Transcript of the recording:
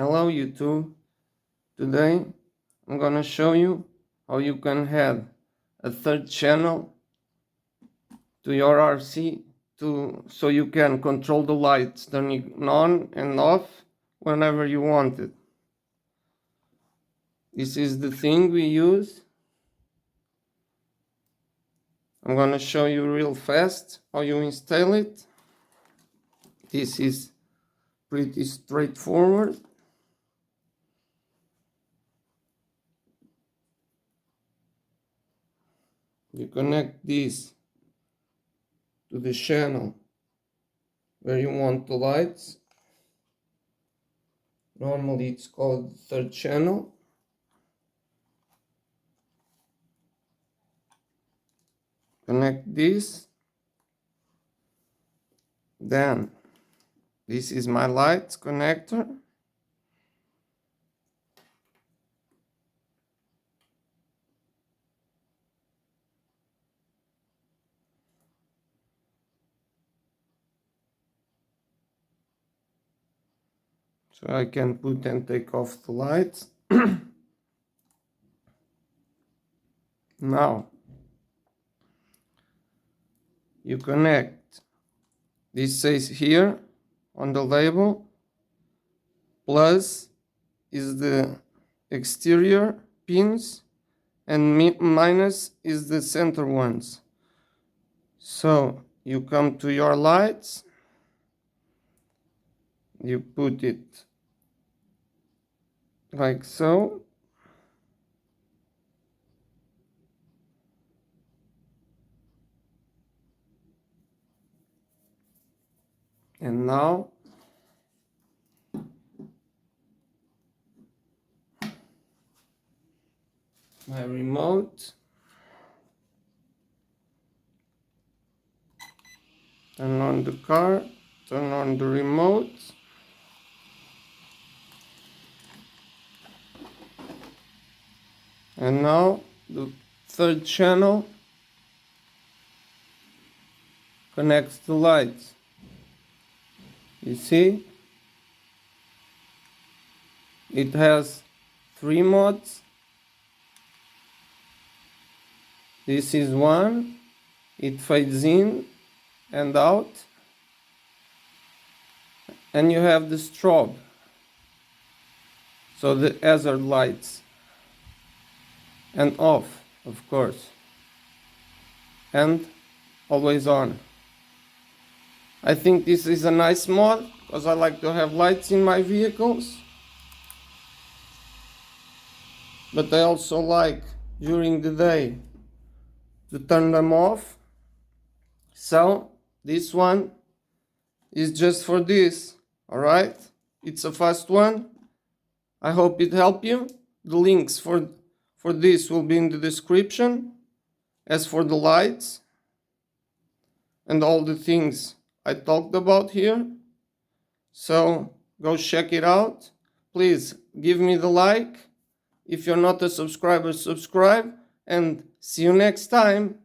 Hello YouTube. Today I'm gonna show you how you can add a third channel to your RC so you can control the lights turning on and off whenever you want it. This is the thing we use. I'm gonna show you real fast how you install it. This is pretty straightforward. You connect this to the channel where you want the lights. Normally it's called third channel. Connect this. Then this is my lights connector. So I can put and take off the lights. Now you connect. This says here on the label, plus is the exterior pins and minus is the center ones. So you come to your lights, you put it like so. And now my remote, turn on the car, turn on the remote, and now the third channel connects the lights. You see, it has 3 modes. This is one, it fades in and out, and you have the strobe, so the hazard lights, and off, of course, and always on. I think this is a nice mod because I like to have lights in my vehicles, but I also like during the day to turn them off. So this one is just for this. Alright, it's a fast one. I hope it helped you. The links for this will be in the description, as for the lights and all the things I talked about here. So go check it out. Please give me the like. If you're not a subscriber, subscribe, and see you next time.